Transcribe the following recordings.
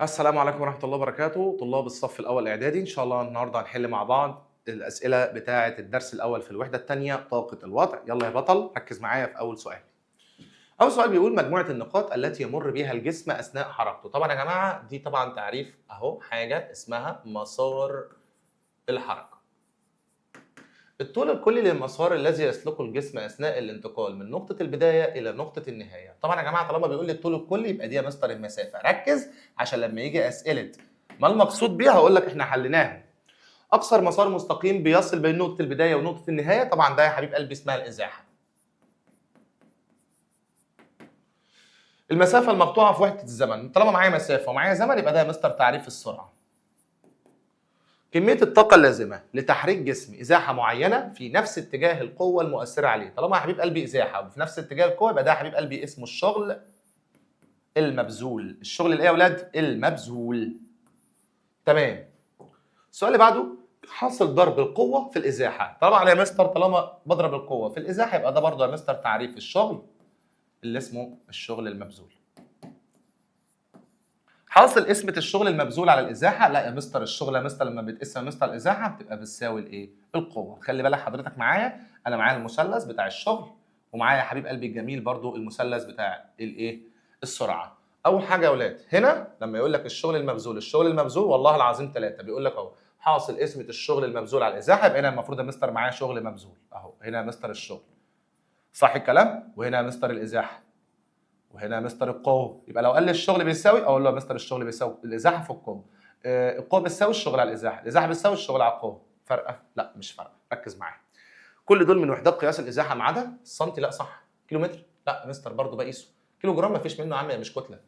السلام عليكم ورحمة الله وبركاته، طلاب الصف الأول إعدادي، إن شاء الله النهارده هنحل مع بعض الأسئلة بتاعة الدرس الأول في الوحدة الثانية طاقة الوضع، يلا يا بطل ركز معايا في أول سؤال. أول سؤال بيقول مجموعة النقاط التي يمر بها الجسم أثناء حركته، طبعًا يا جماعة دي طبعًا تعريف أهو حاجة اسمها مسار الحركة. الطول الكلي للمسار الذي يسلكه الجسم أثناء الانتقال من نقطة البداية إلى نقطة النهاية، طبعًا يا جماعة طالما بيقول لي الطول الكلي يبقى دي يا مستر المسافة، ركز عشان لما يجي أسئلة ما المقصود بيها هاقول لك إحنا حليناها. أقصر مسار مستقيم بيصل بين نقطة البداية ونقطة النهاية، طبعًا ده يا حبيب قلبي اسمها الإزاحة. المسافة المقطوعة في وحدة الزمن، طالما معايا مسافة ومعايا زمن يبقى ده يا مستر تعريف السرعة. كمية الطاقة اللازمة لتحريك جسم إزاحة معينة في نفس اتجاه القوة المؤثرة عليه، طالما يا حبيب قلبي إزاحة وفي نفس اتجاه القوة يبقى ده يا حبيب قلبي اسمه الشغل المبذول، الشغل الإيه يا ولاد؟ المبذول. تمام. السؤال اللي بعده حاصل ضرب القوة في الإزاحة، طبعًا يا مستر طالما باضرب القوة في الإزاحة يبقى ده برضه يا مستر تعريف الشغل اللي اسمه الشغل المبذول. حاصل قسمة الشغل المبذول على الإزاحة، لا يا مستر الشغل يا مستر لما بيتقسم يا مستر الإزاحة بتبقى بتساوي الإيه؟ القوة، خلي بالك حضرتك معايا، أنا معايا المثلث بتاع الشغل ومعايا يا حبيب قلبي الجميل برضه المثلث بتاع الإيه؟ السرعة. أول حاجة يا ولاد هنا لما يقول لك الشغل المبذول، الشغل المبذول والله العظيم 3 بيقول لك أهو حاصل قسمة الشغل المبذول على الإزاحة يبقى هنا المفروض يا مستر معايا شغل مبذول، أهو هنا يا مستر الشغل. صح الكلام؟ وهنا يا مستر الإزاحة. وهنا مستر القوه، يبقى لو قال لي الشغل بيساوي اقول له يا مستر الشغل بيساوي الازاحه في القوه. القوه بتساوي الشغل على الازاحه، الازاحه بتساوي الشغل على القوه، فارقه؟ لا مش فارقه، ركز معايا. كل دول من وحدات قياس الازاحه ما عدا السنتي، لا صح، كيلومتر، لا مستر برضه بقيسه، كيلو جرام ما فيش منه يا عم، مش كتله.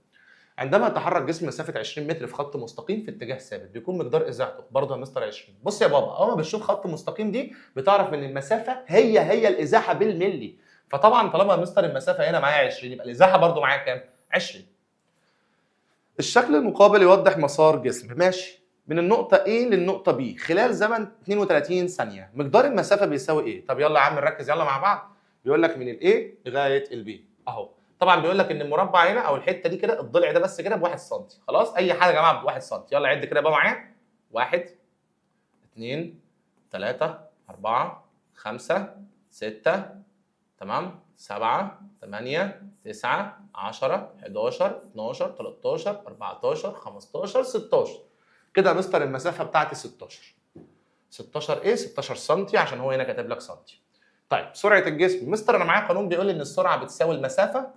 عندما يتحرك جسم مسافه 20 متر في خط مستقيم في اتجاه ثابت بيكون مقدار ازاحته برضه يا مستر 20. بص يا بابا اول ما بتشوف خط مستقيم دي بتعرف ان المسافه هي الازاحه بالملي، فطبعا طالما يا مستر المسافه هنا معايا 20 يبقى الازاحه برضه معايا كام؟ 20. الشكل المقابل يوضح مسار جسم، ماشي، من النقطة A للنقطة B خلال زمن 32 ثانية، مقدار المسافة بيساوي إيه؟ طب يلا يا عم نركز يلا مع بعض، بيقول لك من ال A لغاية ال B أهو، طبعًا بيقول لك إن المربع هنا أو الحتة دي كده الضلع ده بس كده ب1 سم، خلاص؟ أي حاجة يا جماعة ب1 سم، يلا عد كده بقى معايا 1 2 3 4 5 6 تمام 7 8 9 10 11 12 13 14 15 16 كده يا مستر المسافه بتاعتي 16. 16 ايه؟ 16 سم عشان هو هنا كاتب لك سم. طيب سرعه الجسم، مستر انا معايا قانون بيقول لي ان السرعه بتساوي المسافه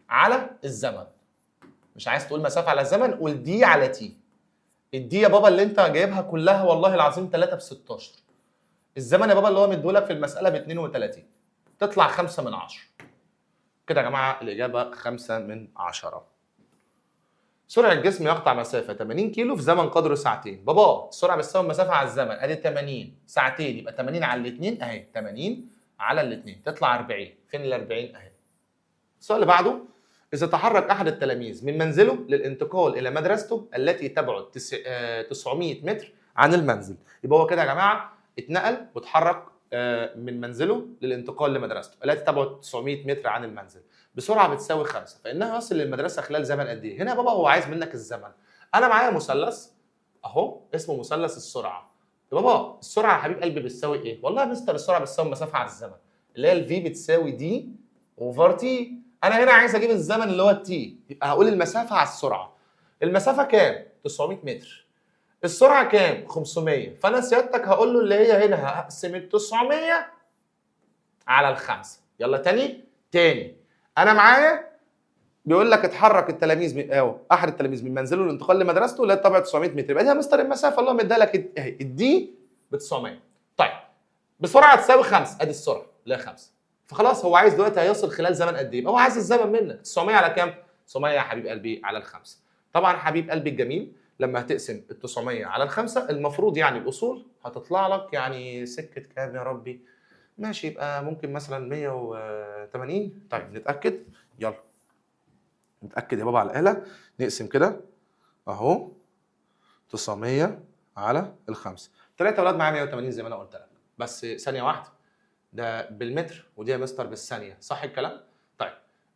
على الزمن. مش عايز تقول مسافه على الزمن قول دي على تي. الدي يا بابا اللي انت جايبها كلها والله العظيم 3 ب 16. الزمن يا بابا اللي هو مديهولك في المساله ب 32 تطلع 5 من 10. كده يا جماعه الاجابه 5 من 10. سرعه الجسم يقطع مسافه 80 كيلو في زمن قدره ساعتين. بابا السرعه بتساوي المسافه على الزمن ادي 80 ساعتين يبقى 80 على الاثنين اهي 80 على الاثنين تطلع 40. فين ال 40 اهي. السؤال اللي بعده إذا تحرك أحد التلاميذ من منزله للانتقال إلى مدرسته التي تبعد 900 متر عن المنزل، يبقى هو كده يا جماعة اتنقل واتحرك من منزله للانتقال لمدرسته التي تبعد 900 متر عن المنزل بسرعة بتساوي 5، فإنه يصل للمدرسة خلال زمن قد إيه؟ هنا يا بابا هو عايز منك الزمن. أنا معايا مثلث أهو اسمه مثلث السرعة. يا بابا السرعة يا حبيب قلبي بتساوي إيه؟ والله يا مستر السرعة بتساوي المسافة على الزمن اللي هي الفي بتساوي دي اوفر تي. انا هنا عايز اجيب الزمن اللي هو التي، يبقى هقول المسافه على السرعه. المسافه كام؟ 900 متر. السرعه كام؟ 500. فانا سيادتك هقول له اللي هي هنا هقسم ال 900 على الخمسه. يلا تاني انا معايا بيقول لك اتحرك التلاميذ اهو احد التلاميذ من منزله للانتقال لمدرسته اللي هي طبعا 900 متر، يبقى دي يا مستر المسافه اللي هو مديها لك اهي الدي ب 900. طيب بسرعه تساوي 5 ادي السرعه اللي هي 5، فخلاص هو عايز دلوقتي هيوصل خلال زمن قد ايه؟ يبقى هو عايز الزمن منك 900 على كام؟ 900 يا حبيب قلبي على الخمسه. طبعا حبيب قلبي الجميل لما هتقسم ال 900 على الخمسه المفروض يعني الاصول هتطلع لك يعني سكه كام يا ربي؟ ماشي يبقى ممكن مثلا 180. طيب نتاكد يلا نتاكد يا بابا على الاله، نقسم كده اهو 900 على الخمسه. 3 اولاد معايا 180 زي ما انا قلت لك، بس ثانيه واحده ده بالمتر ودي يا مستر بالثانيه، صح الكلام؟ طيب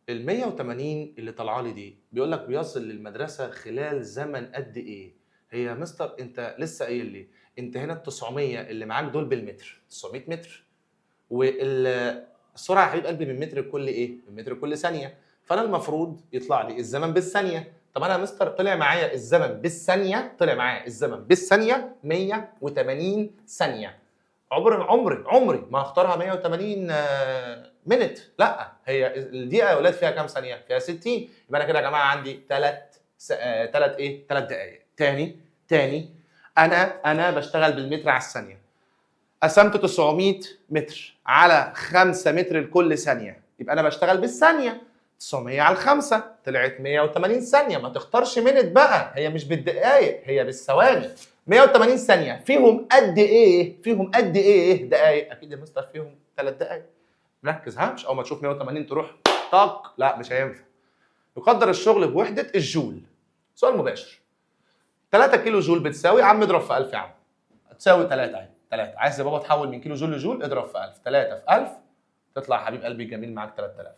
ال 180 اللي طالعه لي دي بيقول لك بيصل للمدرسه خلال زمن قد ايه؟ هي يا مستر انت لسه قايل لي انت هنا ال 900 اللي معاك دول بالمتر، 900 متر، والسرعه يا حبيب قلبي من متر لكل ايه؟ من متر لكل ثانيه، فانا المفروض يطلع لي الزمن بالثانيه. طب انا يا مستر طلع معايا الزمن بالثانيه، طلع معايا الزمن بالثانيه 180 ثانيه. عمري ما هختارها 180 منت، لا، هي الدقيقه يا اولاد فيها كام ثانيه؟ فيها 60، يبقى انا كده يا جماعه عندي 3 دقائق. تاني انا بشتغل بالمتر على الثانيه، قسمت 900 متر على 5 متر لكل ثانيه، يبقى انا بشتغل بالثانيه. 900 على 5 طلعت 180 ثانيه. ما تختارش منت بقى، هي مش بالدقائق، هي بالثواني. 180 ثانيه فيهم قد ايه؟ فيهم قد ايه دقائق؟ اكيد يا مستر فيهم 3 دقائق. ركز، ها، مش اول ما تشوف 180 تروح طق، لا مش هينفع. يقدر الشغل بوحده الجول. سؤال مباشر. 3 كيلو جول بتساوي، عم اضرب في 1000 يا عم، تساوي 3 اهي. 3 عايز يا بابا تحول من كيلو جول لجول، اضرب في 1000. 3 في 1000 تطلع يا حبيب قلبي الجميل معاك 3000.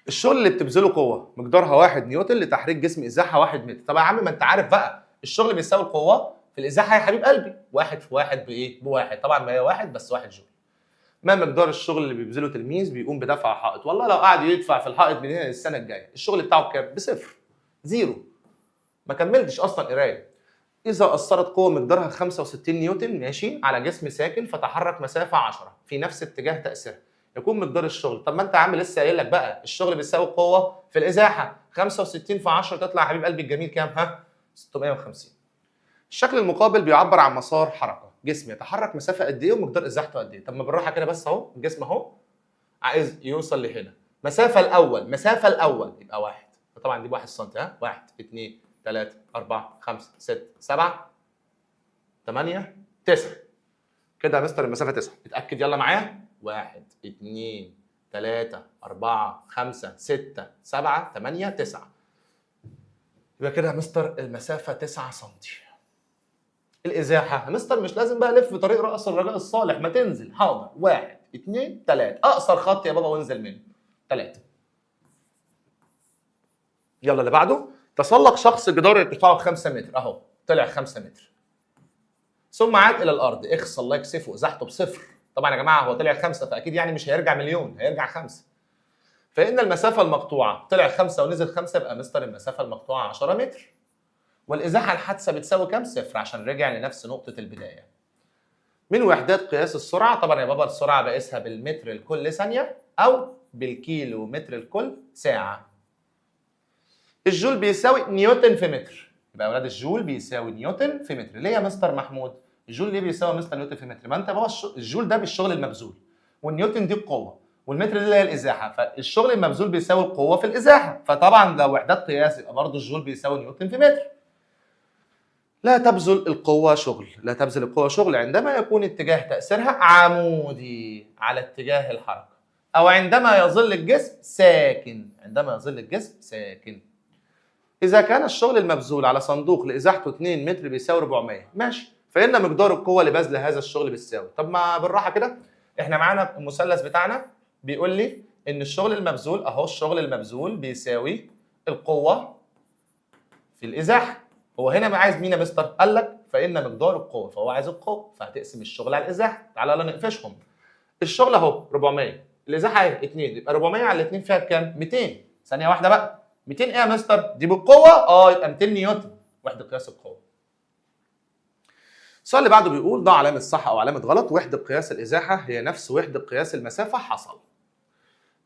الشغل اللي بتبذله قوه مقدارها 1 نيوتن لتحريك جسم ازاحه 1 متر. طب يا عم ما انت عارف بقى الشغل بيساوي القوه في الازاحه يا حبيب قلبي، 1 في 1 بايه؟ بواحد. طبعا ما هي 1 بس 1 جول. ما مقدار الشغل اللي بيبذله تلميذ بيقوم بدفع حائط؟ والله لو قعد يدفع في الحائط من هنا للسنه الجايه الشغل بتاعه بكام؟ بصفر، زيرو، ما كملتش اصلا قرايه. اذا اثرت قوه مقدارها 65 نيوتن ماشي على جسم ساكن فتحرك مسافه 10 في نفس اتجاه تاثيرها، يكون مقدار الشغل. طب ما انت يا عم لسه قايل لك بقى الشغل بيساوي قوه في الازاحه، 65 في 10 تطلع يا حبيب قلبي الجميل كام؟ ها، 650. الشكل المقابل بيعبر عن مسار حركه، جسم يتحرك مسافه قد ايه ومقدار ازاحته قد ايه. طب ما بالراحه كده بس اهو، الجسم اهو عايز يوصل لهنا، مسافه الاول يبقى 1، فطبعا دي 1 سم. ها، 1 2 3 4 5 6 7 8 9 كده يا مستر المسافه 9. اتاكد يلا معايا، 1 2 3 4 5 6 7 8 9. يبقى كده يا مستر المسافه 9 سم. الازاحه يا مستر مش لازم بقى الف بطريق راس الرجاء الصالح، ما تنزل. حاضر، 1 2 3 اقصر خط يا بابا وانزل منه 3. يلا اللي بعده. تسلق شخص جدار ارتفاعه 5 متر، اهو طلع 5 متر ثم عاد الى الارض. اخص الله يكسفه، ازاحته بصفر. طبعا يا جماعه هو طلع 5 فاكيد يعني مش هيرجع مليون، هيرجع 5. فان المسافه المقطوعه طلع 5 ونزل 5، يبقى مستر المسافه المقطوعه 10 متر. والازاحه الحادثه بتساوي كام؟ صفر، عشان رجع لنفس نقطه البدايه. من وحدات قياس السرعه، طبعا يا بابا السرعه بقيسها بالمتر لكل ثانيه او بالكيلو متر لكل ساعه. الجول بيساوي نيوتن في متر، يبقى يا اولاد الجول بيساوي نيوتن في متر. ليه يا مستر محمود الجول ليه بيساوي مستر نيوتن في متر؟ ما انت بابا الجول ده بالشغل المبذول، والنيوتن دي القوه، والمتر دي اللي هي الازاحه، فالشغل المبذول بيساوي القوه في الازاحه، فطبعا لو وحدات قياس يبقى برضه الجول بيساوي نيوتن في متر. لا تبذل القوة شغل عندما يكون اتجاه تأثيرها عمودي على اتجاه الحركة، أو عندما يظل الجسم ساكن. إذا كان الشغل المبذول على صندوق لإزاحته 2 متر بيساوي 400 ماشي، فإن مقدار القوة لبذل هذا الشغل بتساوي. طب ما بالراحة كده، إحنا معانا المثلث بتاعنا بيقول لي إن الشغل المبذول أهو، الشغل المبذول بيساوي القوة في الإزاحة. هو هنا عايز مين يا مستر؟ قال لك فإن مقدار القوة، فهو عايز القوة، فهتقسم الشغل على الإزاحة. تعالى يلا نقفشهم. الشغل أهو 400، الإزاحة اهي 2، يبقى 400 على 2 فيها كام؟ 200. ثانية واحدة بقى، 200 إيه يا مستر؟ دي بالقوة؟ يبقى 200 نيوتن، وحدة قياس القوة. السؤال اللي بعده بيقول ضع علامة صح أو علامة غلط. وحدة قياس الإزاحة هي نفس وحدة قياس المسافة حصل.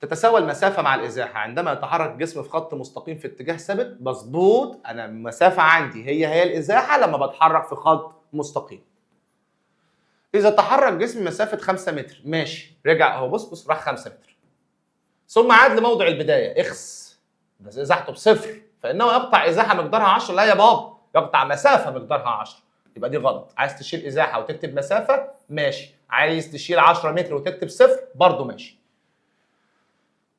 تتساوى المسافة مع الإزاحة عندما يتحرك الجسم في خط مستقيم في اتجاه ثابت. مظبوط، أنا المسافة عندي هي الإزاحة لما بتحرك في خط مستقيم. إذا تحرك جسم مسافة 5 متر ماشي، رجع أهو، بص راح 5 متر ثم عاد لموضع البداية، بس إزاحته بصفر، فإنه يقطع إزاحة مقدارها 10. لا يا بابا، يقطع مسافة مقدارها 10، يبقى دي غلط. عايز تشيل إزاحة وتكتب مسافة ماشي، عايز تشيل 10 متر وتكتب صفر برضه ماشي.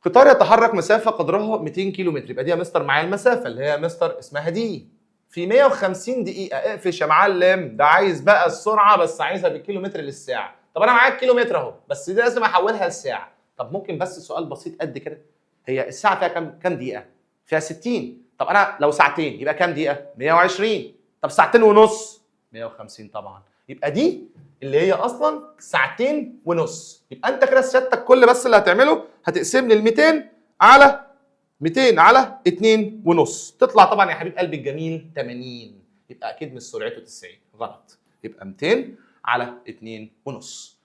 قطار يتحرك مسافة قدرها 200 كيلو متر، يبقى دي يا مستر معايا المسافة اللي هي يا مستر اسمها دي في 150 دقيقة. اقفش يا معلم، ده عايز بقى السرعة بس عايزها بالكيلو متر للساعة. طب أنا معايا الكيلو متر أهو، بس دي لازم أحولها لساعة. طب ممكن بس سؤال بسيط قد كده، هي الساعه فيها كام دقيقه؟ فيها 60. طب انا لو ساعتين يبقى كام دقيقه؟ 120. طب ساعتين ونص 150 طبعا. يبقى دي اللي هي اصلا ساعتين ونص. يبقى انت كده سيادتك كل بس اللي هتعمله هتقسم لي ال 200 على 200 على 2 ونص، تطلع طبعا يا حبيب قلبي الجميل 80. يبقى اكيد مش سرعته 90، غلط. يبقى 200 على 2 ونص.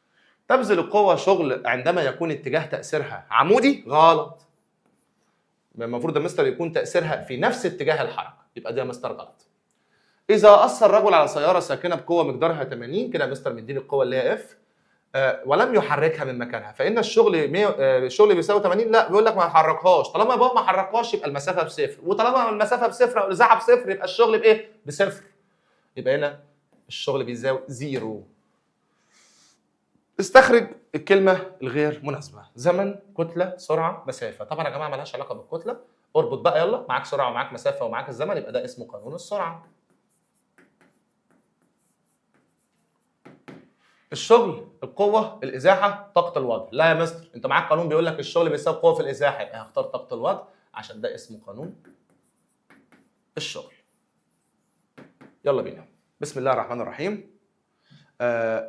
تبذل القوة شغل عندما يكون اتجاه تأثيرها عمودي، غلط. المفروض يا مستر يكون تأثيرها في نفس اتجاه الحركة، يبقى ده يا مستر غلط. إذا أثر رجل على سيارة ساكنة بقوة مقدارها 80، كده يا مستر مديني القوة اللي هي اف، ولم يحركها من مكانها، فإن الشغل الشغل بيساوي 80. لا، بيقول لك ما يحركهاش. طالما بابا ما حركهاش يبقى المسافة بصفر، وطالما المسافة بصفر أو الإزاحة بصفر يبقى الشغل بإيه؟ بصفر. يبقى هنا الشغل بيساوي زيرو. استخرج الكلمة الغير مناسبة. زمن، كتلة، سرعة، مسافة. طبعا يا جماعة مالهاش علاقة بالكتلة. اربط بقى يلا، معاك سرعة ومعاك مسافة ومعاك الزمن، يبقى ده اسمه قانون السرعة. الشغل، القوة، الإزاحة، طاقة الوضع. لا يا مستر، أنت معاك قانون بيقول لك الشغل بيساوي قوة في الإزاحة، يبقى هختار طاقة الوضع عشان ده اسمه قانون الشغل. يلا بينا. بسم الله الرحمن الرحيم.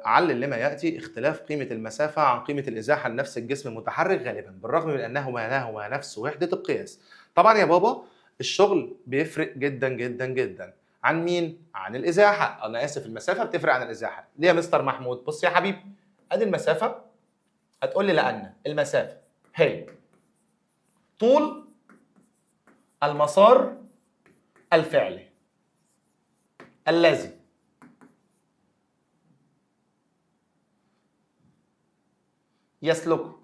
علل لما ياتي اختلاف قيمه المسافه عن قيمه الازاحه لنفس الجسم المتحرك غالبا، بالرغم من انهما نفس وحده القياس. طبعا يا بابا الشغل بيفرق جدا جدا جدا عن مين؟ عن الازاحه. انا اسف، المسافه بتفرق عن الازاحه. ليه يا مستر محمود؟ بص يا حبيبي، ادي المسافه، هتقول لي لان المسافه هي طول المسار الفعلي الذي يسلكه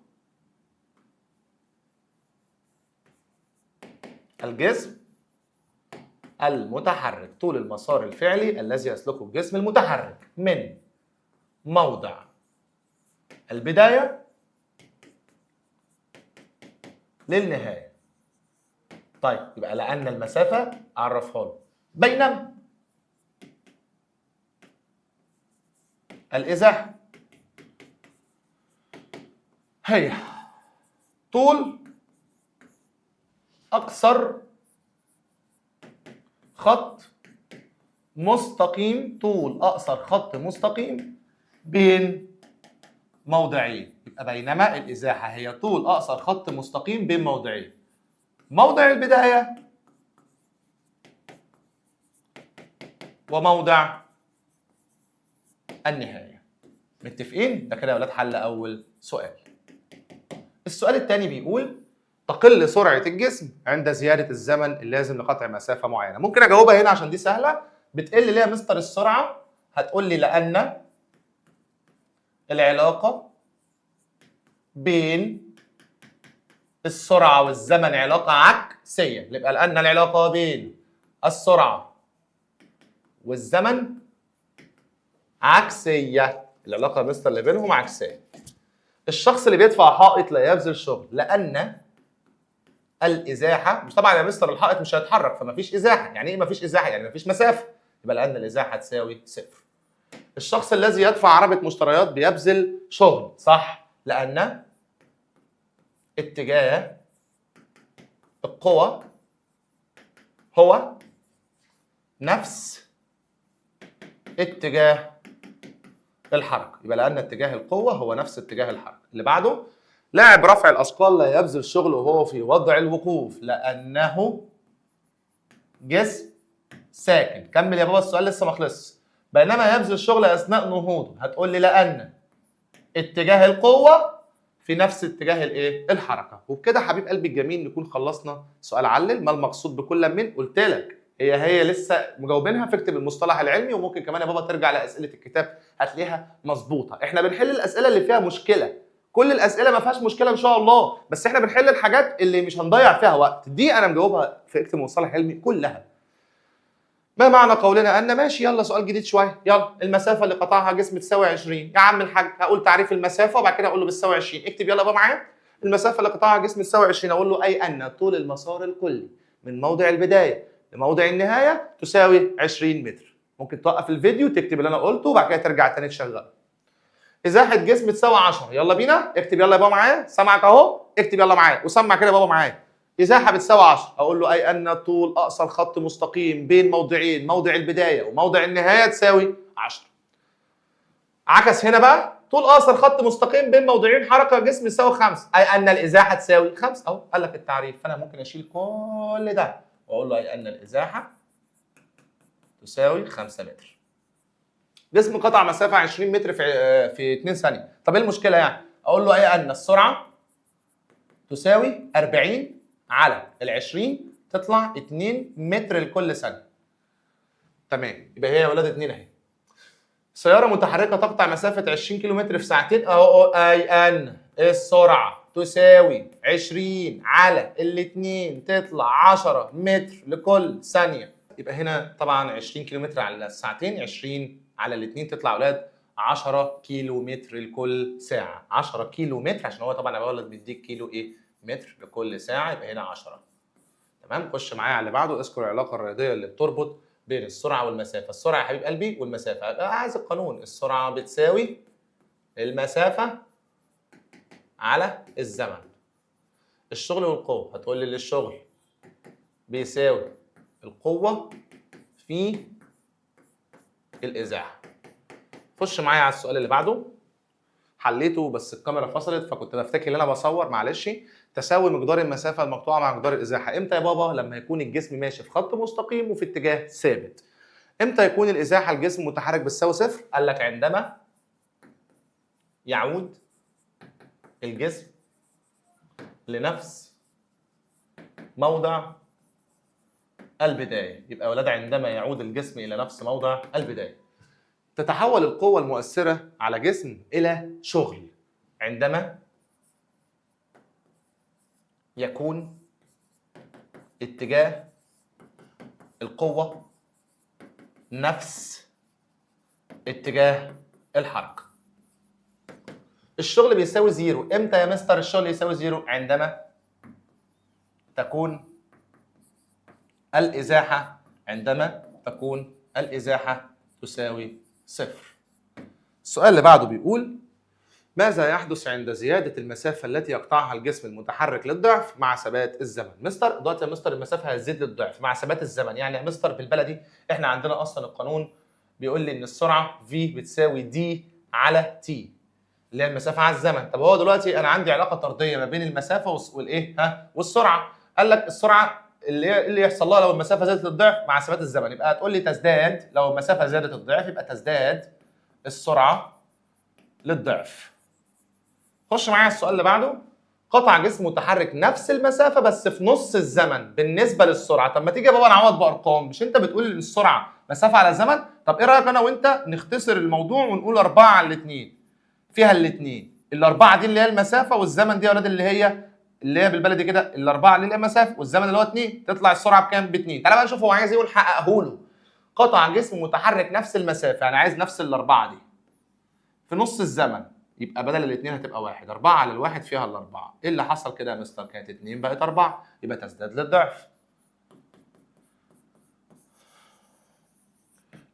الجسم المتحرك. طول المسار الفعلي الذي يسلكه الجسم المتحرك من موضع البداية للنهاية. طيب يبقى لأن المسافة أعرفها له، بينما الإزاحة هي طول أقصر خط مستقيم، طول أقصر خط مستقيم بين موضعين. يبقى بينما الإزاحة هي طول أقصر خط مستقيم بين موضعين، موضع البداية وموضع النهاية. متفقين؟ ده كده يا ولاد حل أول سؤال. السؤال الثاني بيقول تقل سرعة الجسم عند زيادة الزمن اللازم لقطع مسافة معينة. ممكن أجاوبها هنا عشان دي سهلة. بتقل ليه يا مستر السرعة؟ هتقول لي لأن العلاقة بين السرعة والزمن علاقة عكسية. يبقى لأن العلاقة بين السرعة والزمن عكسية. العلاقة يا مستر اللي بينهم عكسية. الشخص اللي بيدفع حائط لا يبذل شغل لأن الإزاحة، مش طبعا يا مستر الحائط مش هيتحرك فمفيش إزاحة. يعني إيه مفيش إزاحة؟ يعني مفيش مسافة. يبقى لأن الإزاحة تساوي صفر. الشخص الذي يدفع عربة مشتريات بيبذل شغل، صح؟ لأن اتجاه القوى هو نفس اتجاه الحركة. يبقى لأن اتجاه القوة هو نفس اتجاه الحركة. اللي بعده، لاعب رفع الأثقال لا يبذل شغل وهو في وضع الوقوف لأنه جسم ساكن. كمل يا بابا، السؤال لسه ما خلصش. بينما يبذل شغل أثناء نهوضه. هتقول لي لأن اتجاه القوة في نفس اتجاه الايه؟ الحركة. وبكده حبيب قلبي الجميل نكون خلصنا سؤال علل. ما المقصود بكل من؟ قلت لك هي لسه مجاوبينها، فاكتب المصطلح العلمي. وممكن كمان يا بابا ترجع لأسئلة الكتاب هتلاقيها مظبوطة. احنا بنحل الأسئلة اللي فيها مشكلة، كل الأسئلة ما فيهاش مشكلة إن شاء الله، بس احنا بنحل الحاجات اللي مش هنضيع فيها وقت. دي أنا مجاوبها في اكتب المصطلح العلمي كلها. ما معنى قولنا أن؟ ماشي، يلا سؤال جديد شوية. يلا، المسافة اللي قطعها جسم تساوي 20. يا عم الحاج هقول تعريف المسافة وبعد كده أقول له بتساوي 20. اكتب يلا بقى معايا. المسافة اللي قطعها جسم تساوي 20، أقول له أي أن طول المسار الكلي من موضع البداية لموضع النهاية تساوي 20 متر. ممكن توقف الفيديو تكتب اللي أنا قلته وبعد كده ترجع تاني تشغله. ازاحه جسم تساوي 10. يلا بينا اكتب يلا يا بابا معايا، سامعك اهو، اكتب يلا معايا وسمع كده يا بابا معايا. ازاحه بتساوي 10، اقول له اي ان طول اقصر خط مستقيم بين موضعين، موضع البدايه وموضع النهايه تساوي 10. عكس هنا بقى، طول اقصر خط مستقيم بين موضعين حركه جسم يساوي 5، اي ان الازاحه تساوي 5 اهو، قال لك التعريف. فانا ممكن اشيل كل ده واقول له اي ان الازاحه تساوي 5 متر. جسم قطع مسافه 20 متر في 2 ثانيه. طب ايه المشكله يعني؟ اقول له اي ان السرعه تساوي 40 على ال 20 تطلع 2 متر لكل ثانيه. تمام، يبقى هي يا ولاد 2 اهي. سيارة متحركة تقطع مسافة 20 كيلومتر في ساعتين، اهو اي ان السرعة تساوي 20 على الاتنين تطلع 10 متر لكل ثانية. يبقى هنا طبعا 20 كيلومتر على الساعتين، 20 على الاتنين تطلع يا اولاد 10 كيلو متر لكل ساعة. 10 كيلو متر عشان هو طبعا يا ولد بيديك كيلو ايه؟ متر لكل ساعة، يبقى هنا 10. تمام، خش معايا على اللي بعده. اذكر العلاقة الرياضية اللي بتربط بين السرعة والمسافة. السرعة يا حبيب قلبي والمسافة، أبقى عايز القانون. السرعة بتساوي المسافة على الزمن. الشغل والقوة، هتقول لي الشغل بيساوي القوة في الإزاحة. خش معايا على السؤال اللي بعده. حليته بس الكاميرا فصلت فكنت بفتكر ان انا بصور، معلش. تساوي مقدار المسافة المقطوعة مع مقدار الإزاحة. امتى يا بابا؟ لما يكون الجسم ماشي في خط مستقيم وفي اتجاه ثابت. امتى يكون الازاحه الجسم متحرك بتساوي صفر؟ قال لك عندما يعود الجسم لنفس موضع البدايه. يبقى يا ولاد عندما يعود الجسم الى نفس موضع البدايه. تتحول القوه المؤثره على جسم الى شغل عندما يكون اتجاه القوه نفس اتجاه الحركه. الشغل بيساوي زيرو. امتى يا مستر الشغل يساوي زيرو؟ عندما تكون الإزاحة تساوي صفر. السؤال اللي بعده بيقول ماذا يحدث عند زيادة المسافة التي يقطعها الجسم المتحرك للضعف مع ثبات الزمن؟ مستر دلوقتي يا مستر المسافة هتزيد للضعف مع ثبات الزمن، يعني يا مستر بالبلدي احنا عندنا أصلا القانون بيقول لي إن السرعة V بتساوي دي على T اللي هي المسافة على الزمن. طب هو دلوقتي أنا عندي علاقة طردية ما بين المسافة والإيه؟ والسرعة. قال لك السرعة اللي يحصل لها لو المسافة زادت للضعف مع ثبات الزمن، يبقى هتقول لي تزداد. لو المسافة زادت الضعف يبقى تزداد السرعة للضعف. خش معايا السؤال اللي بعده. قطع جسم متحرك نفس المسافة بس في نص الزمن بالنسبة للسرعة. طب ما تيجي يا بابا نعوض بأرقام، مش أنت بتقول إن السرعة مسافة على زمن؟ طب إيه رأيك أنا وأنت نختصر الموضوع ونقول 4 على الاتنين فيها الاتنين. الأربعة دي اللي هي المسافة والزمن دي يا ولاد اللي هي بالبلدي كده الأربعة اللي هي المسافة والزمن اللي هو 2، تطلع السرعة بكام؟ ب 2. تعالى بقى نشوف هو عايز يقول حققه له. قطع جسم متحرك نفس المسافة، يعني عايز نفس الأربعة دي في نص الزمن، يبقى بدل الاثنين هتبقى 1. 4 على الواحد فيها الأربعة. إيه اللي حصل كده يا مستر؟ كانت 2 بقت 4، يبقى تزداد للضعف.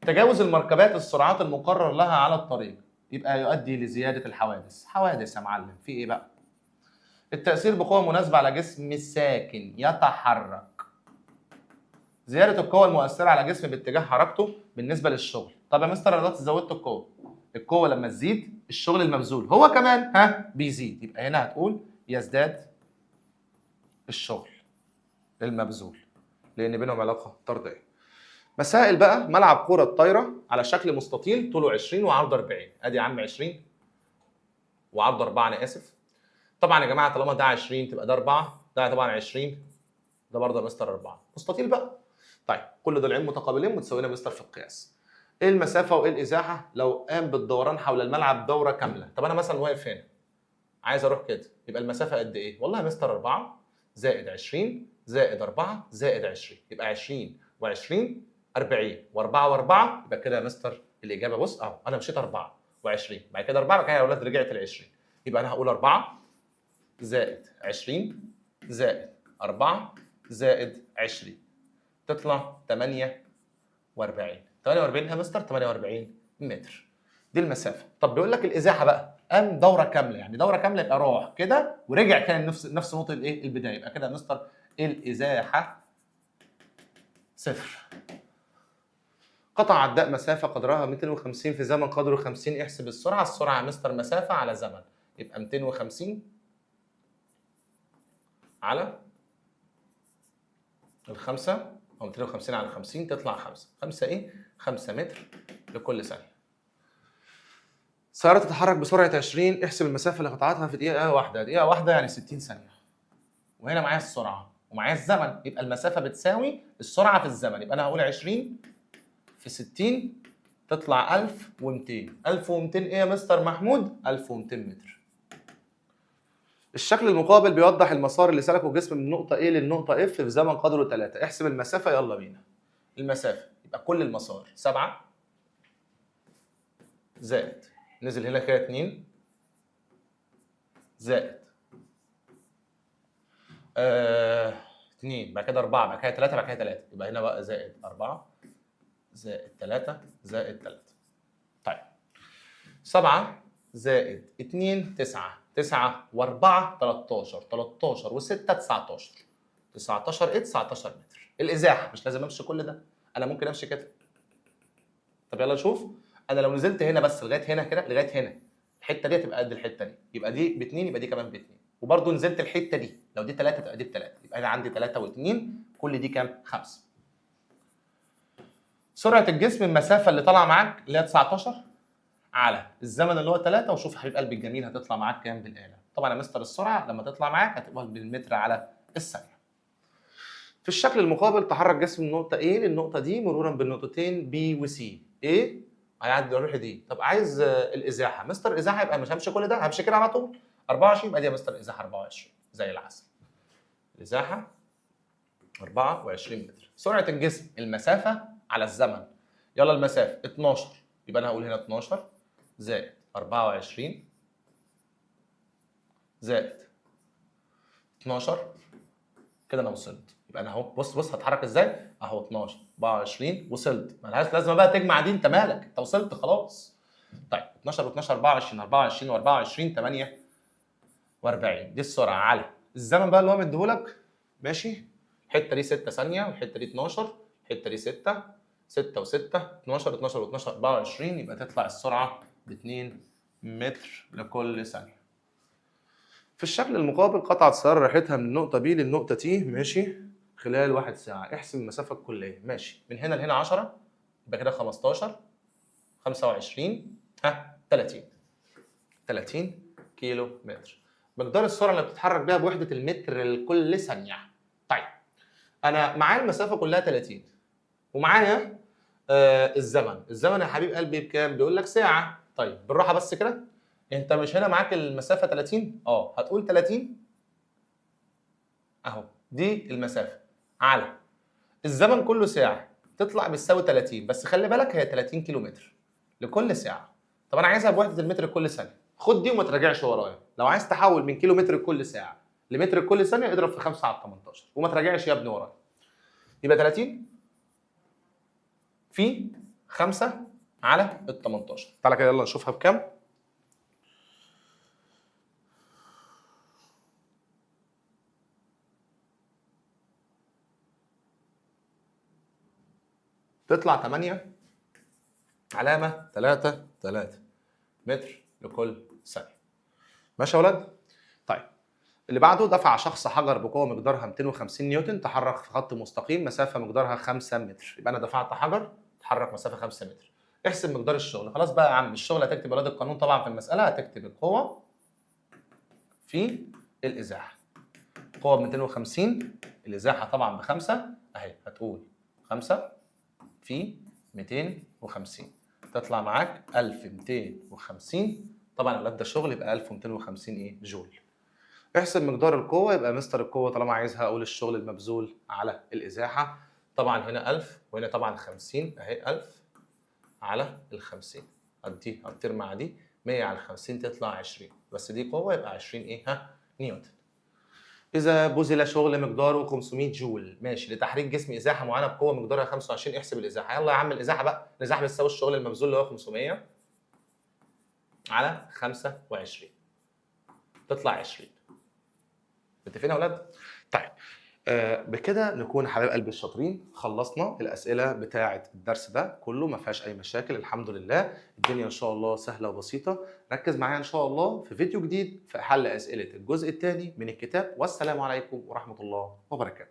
تجاوز المركبات السرعات المقرر لها على الطريق يبقى يؤدي لزيادة الحوادث. حوادث يا معلم، في إيه بقى؟ التأثير بقوة مناسبة على جسم ساكن يتحرك. زيادة القوة المؤثرة على جسم باتجاه حركته بالنسبة للشغل. طب يا مستر أنا دلوقتي زودت القوة لما تزيد الشغل المبذول هو كمان بيزيد، يبقى هنا هتقول يزداد الشغل المبذول لأن بينهم علاقة طردية. مسائل بقى. ملعب كرة طايرة على شكل مستطيل طوله 20 وعرضه 40. أدي يا عم 20 وعرضه 4، أنا آسف. طبعا يا جماعة طالما ده 20 تبقى ده 4، ده طبعا 20 ده برضه يا مستر 4. مستطيل بقى. طيب كل ضلعين متقابلين متساويين يا مستر في القياس. ايه المسافه وايه الازاحه لو قام بالدوران حول الملعب دوره كامله؟ طب انا مثلا واقف هنا عايز اروح كده، يبقى المسافه قد ايه؟ والله يا مستر 4 زائد 20 زائد 4 زائد 20، يبقى 20 و20 40 و4 و4، يبقى كده يا مستر الاجابه بص اهو انا مشيت 4 و20 بعد كده 4 بعد كده يا اولاد رجعت ل 20، يبقى انا هقول 4 زائد 20 زائد 4 زائد 20 تطلع 48. 48 يا مستر 48 متر. دي المسافه. طب بيقول لك الازاحه بقى، قام دوره كامله، يعني دوره كامله يبقى راح كده ورجع كان نفس نقطه الايه البدايه، يبقى كده يا مستر الازاحه صفر. قطع عداء مسافه قدرها 250 في زمن قدره 50، احسب السرعه. السرعه يا مستر مسافه على زمن، يبقى 250 على الخمسة، أو 250 على 50 تطلع 5. 5 إيه؟ 5 متر لكل ثانية. سيارة تتحرك بسرعة 20، احسب المسافة اللي قطعتها في دقيقة واحدة. دقيقة واحدة يعني 60 ثانية. وهنا معايا السرعة ومعايا الزمن، يبقى المسافة بتساوي السرعة في الزمن، يبقى أنا هقول 20 في 60 تطلع 1200. 1200 إيه يا مستر محمود؟ 1200 متر. الشكل المقابل بيوضح المسار اللي سلكه الجسم من نقطة A للنقطة F في زمن قدره 3، احسب المسافة. يلا بينا. المسافة يبقى كل المسار 7 زائد نزل هنا كده 2 زائد 2 بعد كده 4 بعد كده 3 بعد كده 3، يبقى هنا بقى زائد 4 زائد 3 زائد 3. طيب 7 زائد 2 9 9 و4 13 13 و6 19 19 ايه 19 متر. الازاحه مش لازم امشي كل ده، انا ممكن امشي كده. طب يلا نشوف. انا لو نزلت هنا بس لغايه هنا كده لغايه هنا، الحته دي هتبقى قد الحته دي، يبقى دي ب2 يبقى دي كمان ب2. وبرده نزلت الحته دي، لو دي 3 تبقى دي ب3، يبقى انا عندي 3 و2 كل دي كام؟ 5. سرعه الجسم المسافه اللي طالعه معاك اللي هي 19 على الزمن اللي هو 3، وشوف حبيب قلبي الجميل هتطلع معاك كام بالاله. طبعا يا مستر السرعه لما تطلع معاك هتبقى بالمتر على الثانيه. في الشكل المقابل تحرك جسم من نقطه A للنقطه D مرورا بالنقطتين B و C. A هيعدي يروح دي. طب عايز الازاحه. مستر الازاحه يبقى مش همشي كل ده، همشي كده على طول 24، يبقى دي يا مستر الازاحه 24 زي العسل. الازاحه 24 متر. سرعه الجسم المسافه على الزمن. يلا المسافه 12، يبقى انا هقول هنا 12 زائد 24 زائد 12 كده انا وصلت. يبقى انا اهو بص هتحرك ازاي اهو 12 24 وصلت. مالهاش لازمه بقى تجمع دي، انت مالك انت وصلت خلاص. طيب 12 و12 24 24 و24 48. دي السرعه على الزمن بقى اللي هو مديهولك. ماشي. الحته دي 6 ثانيه والحته دي 12، الحته دي 6 6 و6 12 12 و12 24، يبقى تطلع السرعه ب 2 متر لكل ثانيه. في الشكل المقابل قطعت سيارة رحلتها من النقطة B للنقطة T ماشي خلال 1 ساعة، احسب المسافة الكلية. ماشي من هنا لهنا 10 يبقى كده 15 25 30 كيلو متر. مقدار السرعة اللي بتتحرك بيها بوحدة المتر لكل ثانية. طيب أنا معايا المسافة كلها 30 ومعايا الزمن يا حبيب قلبي بكام؟ بيقول لك ساعة. طيب بالراحة بس كده، انت مش هنا معاك المسافه 30 هتقول 30 اهو دي المسافه على الزمن كله ساعه تطلع بتساوي 30، بس خلي بالك هي 30 كيلو متر لكل ساعه. طب انا عايزها بوحده المتر لكل ثانيه، خد دي وما تراجعش ورايا. لو عايز تحول من كيلو متر لكل ساعه لمتر لكل ثانيه اضرب في 5 على 18 وما تراجعش يا ابني ورايا. يبقى 30 في 5 على ال 18. تعالى كده يلا نشوفها بكام. تطلع 8 علامة 3 3 متر لكل ثانية. ماشي يا ولاد؟ طيب اللي بعده دفع شخص حجر بقوة مقدارها 250 نيوتن تحرك في خط مستقيم مسافة مقدارها 5 متر، يبقى أنا دفعت حجر تحرك مسافة 5 متر. احسب مقدار الشغل. خلاص بقى يا عم الشغل هتكتب ولاد القانون طبعا في المسألة، هتكتب القوة في الإزاحة. قوة ب 250 الإزاحة طبعا ب5 أهي، هتقول 5 في 250 تطلع معاك 1250. طبعا اولاد ده شغل يبقى 1250 ايه جول. احسب مقدار القوه. يبقى مستر القوه طالما عايزها اقول الشغل المبذول على الازاحه. طبعا هنا 1000 وهنا طبعا 50 اهي 1000 على ال50 دي هتطير مع دي 100 على 50 تطلع 20، بس دي قوه يبقى 20 ايه نيوتن. إذا بذل شغل مقداره 500 جول ماشي لتحريك جسم إزاحة معينة بقوة مقدارها 25، احسب الإزاحة. يلا يا عم الإزاحة بقى، الإزاحة بتساوي الشغل المبذول اللي هو 500 على 25 تطلع 20. متفقين يا اولاد؟ طيب بكده نكون حبايب قلبي الشاطرين خلصنا الاسئله بتاعه الدرس ده كله، ما فيهاش اي مشاكل الحمد لله. الدنيا ان شاء الله سهله وبسيطه. ركز معايا ان شاء الله في فيديو جديد في حل اسئله الجزء الثاني من الكتاب. والسلام عليكم ورحمه الله وبركاته.